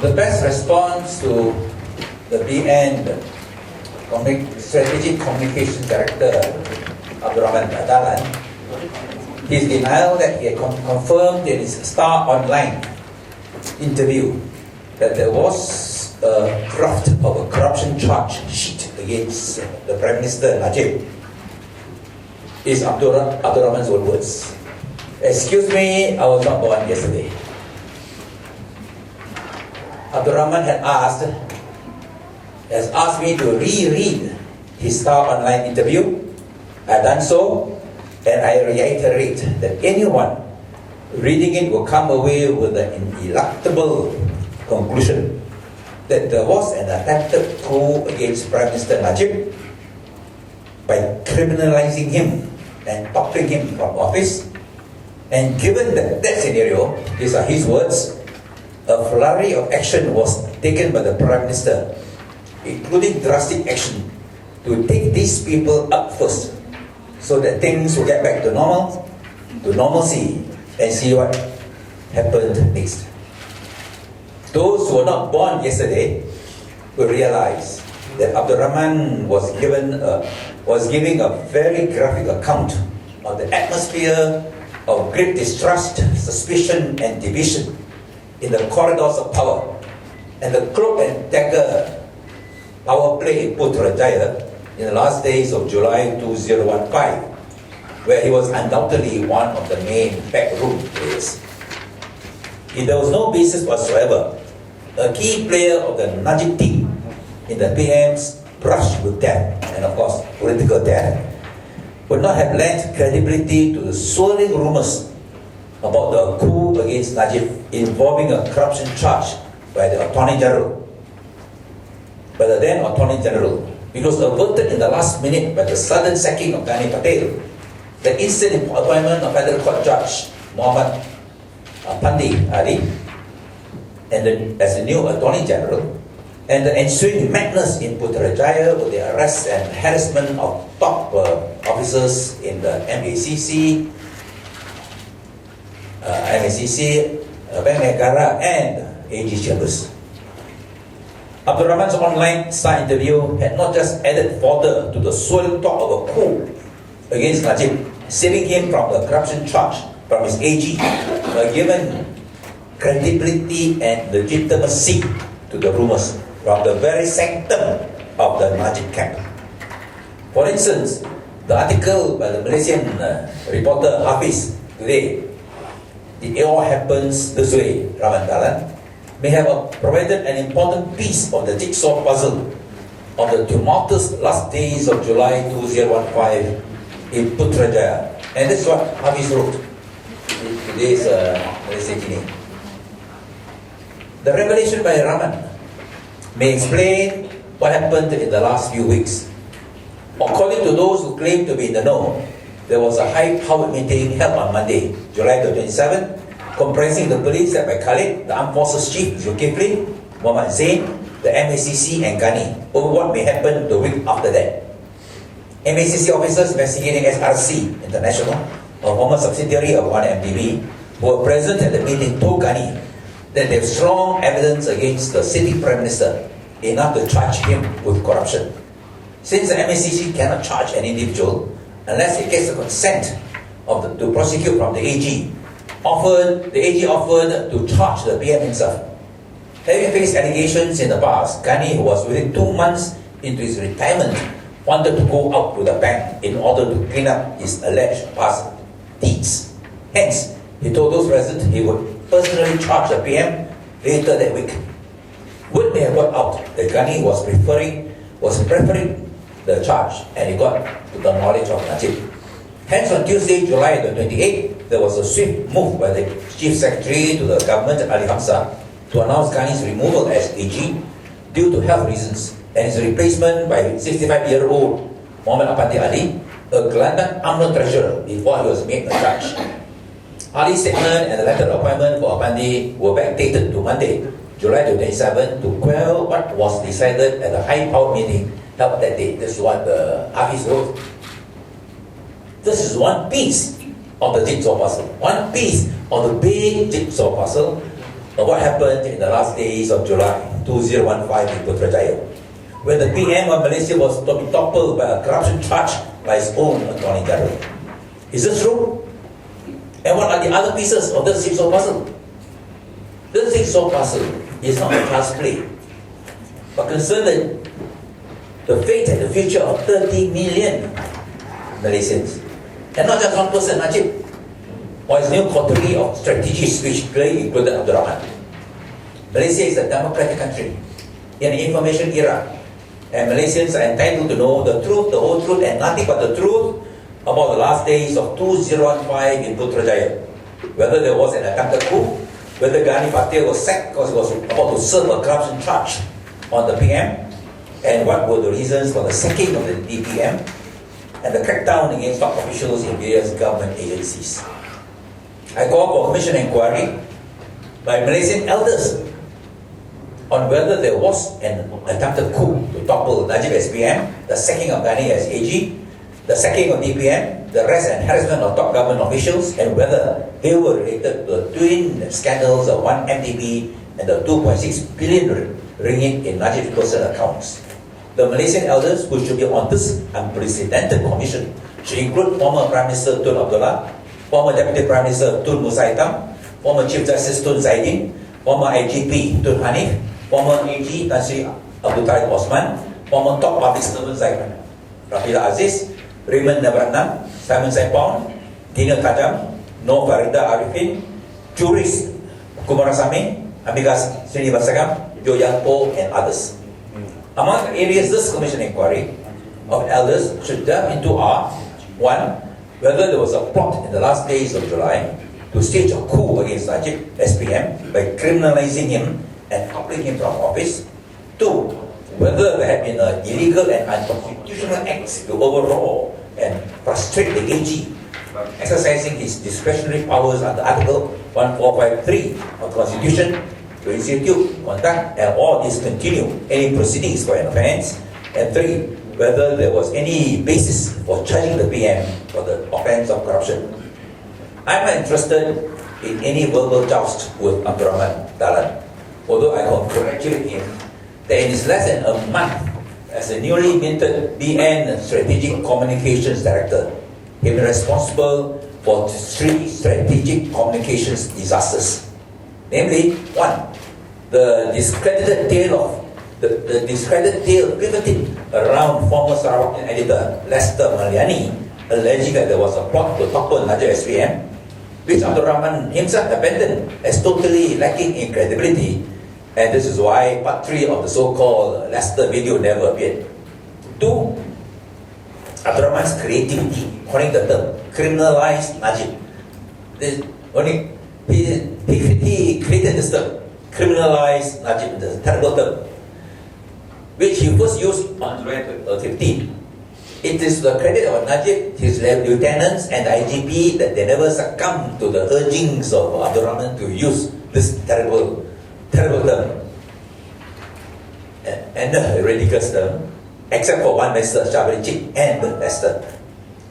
The best response to the BN, the Strategic Communication Director, Abdul Rahman Adalan, his denial that he had confirmed in his Star Online interview that there was a draft of a corruption charge sheet against the Prime Minister Najib is Abdul Rahman's own words. Excuse me, I was not born yesterday. Abdul Rahman has asked me to reread his Star Online interview. I have done so, and I reiterate that anyone reading it will come away with the ineluctable conclusion that there was an attempted coup against Prime Minister Najib by criminalizing him and toppling him from office. And given that scenario, these are his words, a flurry of action was taken by the Prime Minister, including drastic action to take these people up first, so that things will get back to normalcy, and see what happened next. Those who were not born yesterday will realize that Abdul Rahman was giving a very graphic account of the atmosphere of great distrust, suspicion, and division in the corridors of power, and the cloak and dagger power play in Putrajaya in the last days of July 2015, where he was undoubtedly one of the main backroom players. If there was no basis whatsoever, a key player of the Najib team in the PM's brush with death, and of course political death, would not have lent credibility to the swirling rumors about the coup against Najib involving a corruption charge by the then Attorney General. It was averted in the last minute by the sudden sacking of Gani Patel, the instant appointment of Federal Court Judge Muhammad Pandi Ali as the new Attorney General, and the ensuing madness in Putrajaya with the arrest and harassment of top officers in the MACC, Bank Negara, and AG Chambers. Abdul Rahman's online Star interview had not just added fodder to the swirling talk of a coup against Najib, saving him from the corruption charge from his AG, but given credibility and legitimacy to the rumors from the very sanctum of the Najib camp. For instance, the article by the Malaysian reporter Hafiz today, "It all happens this way," Rahman Dalan, may have provided an important piece of the jigsaw puzzle of the tumultuous last days of July 2015 in Putrajaya. And that's what Hafiz wrote in today's Malaysia Kini. The revelation by Rahman may explain what happened in the last few weeks. According to those who claim to be in the know, there was a high-powered meeting held on Monday, July 27, comprising the police led by Khalid, the Armed Forces Chief Zulkifli, Muhammad Zain, the MACC, and Ghani, over what may happen the week after that. MACC officers investigating SRC International, a former subsidiary of 1MDB, who were present at the meeting, told Ghani that they have strong evidence against the sitting Prime Minister, enough to charge him with corruption. Since the MACC cannot charge an individual unless it gets the consent to prosecute from the AG, the AG offered to charge the PM himself. Having faced allegations in the past, Ghani, who was within 2 months into his retirement, wanted to go out to the bank in order to clean up his alleged past deeds. Hence, he told those present he would personally charge the PM later that week. Word may have got out that Ghani was preferring the charge, and he got to the knowledge of Najib. Hence, on Tuesday, July the 28th, there was a swift move by the Chief Secretary to the government, Ali Hamza, to announce Ghani's removal as AG due to health reasons, and his replacement by 65-year-old Muhammad Apandi Ali, a Kelantan UMNO treasurer, before he was made a judge. Ali's statement and the letter of appointment for Apandi were backdated to Monday, July 27, to quell what was decided at a high-powered meeting held that day. This is what Hafiz wrote. This is one piece of the jigsaw puzzle. One piece of the big jigsaw puzzle, a of what happened in the last days of July 2015 in Putrajaya, when the PM of Malaysia was to be toppled by a corruption charge by his own Attorney General. Is this true? And what are the other pieces of this jigsaw puzzle? This jigsaw puzzle is not a child's play, but concerning the fate and the future of 30 million Malaysians. And not just one person, Najib, or his new coterie of strategies which clearly included Abdul Rahman. Malaysia is a democratic country in an information era, and Malaysians are entitled to know the truth, the whole truth, and nothing but the truth about the last days of 2015 in Putrajaya. Whether there was an attempted coup, whether Ghani Patil was sacked because he was about to serve a corruption charge on the PM, and what were the reasons for the sacking of the DPM, and the crackdown against top officials in various government agencies. I call for commission inquiry by Malaysian elders on whether there was an attempted coup to topple Najib as PM, the sacking of Ghani as AG, the sacking of DPM, the arrest and harassment of top government officials, and whether they were related to the twin scandals of 1 MDB and the 2.6 billion ringgit in Najib's personal accounts. The Malaysian elders who should be on this unprecedented commission should include former Prime Minister Tun Abdullah, former Deputy Prime Minister Tun Musa Hitam, former Chief Justice Tun Zaidin, former IGP Tun Hanif, former AG Tan Sri Abdul Tarikh Osman, former top public servant Rafila Aziz, Raymond Nabratnam, Simon Saipong, Dina Tajam, Noor Farida Arifin, jurist Kumarasamy, Amigas Srinivasagam, Jo Yang Po, and others. Among the areas this commission inquiry of elders should delve into are: 1. Whether there was a plot in the last days of July to stage a coup against Najib SPM by criminalizing him and toppling him from office. 2. Whether there had been illegal and unconstitutional acts to overhaul and frustrate the AG exercising his discretionary powers under Article 1453 of the Constitution to institute, conduct, and or discontinue any proceedings for an offence. And 3. Whether there was any basis for charging the PM for the offence of corruption. I'm not interested in any verbal joust with Abdul Rahman Dahlan, although I congratulate him that in his less than a month as a newly minted BN Strategic Communications Director, he has been responsible for 3 strategic communications disasters. Namely, 1. The discredited tale pivoted around former Sarawakian editor Lester Maliani, alleging that there was a plot to topple Najib SPM, which Abdul Rahman himself abandoned as totally lacking in credibility, and this is why part 3 of the so-called Lester video never appeared. 2. Abdul Rahman's creativity, according to the term, criminalized Najib. He created this term, criminalized Najib, the terrible term, which he first used on July 15. It is the credit of Najib, his lieutenants, and the IGP that they never succumbed to the urgings of Abdul Rahman to use this terrible term and a ridiculous term, except for one Mr. Shabari Chik and Lester.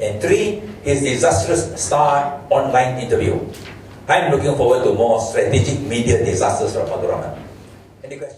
And 3, his disastrous Star online interview. I'm looking forward to more strategic media disasters from Abdul Rahman. Any questions?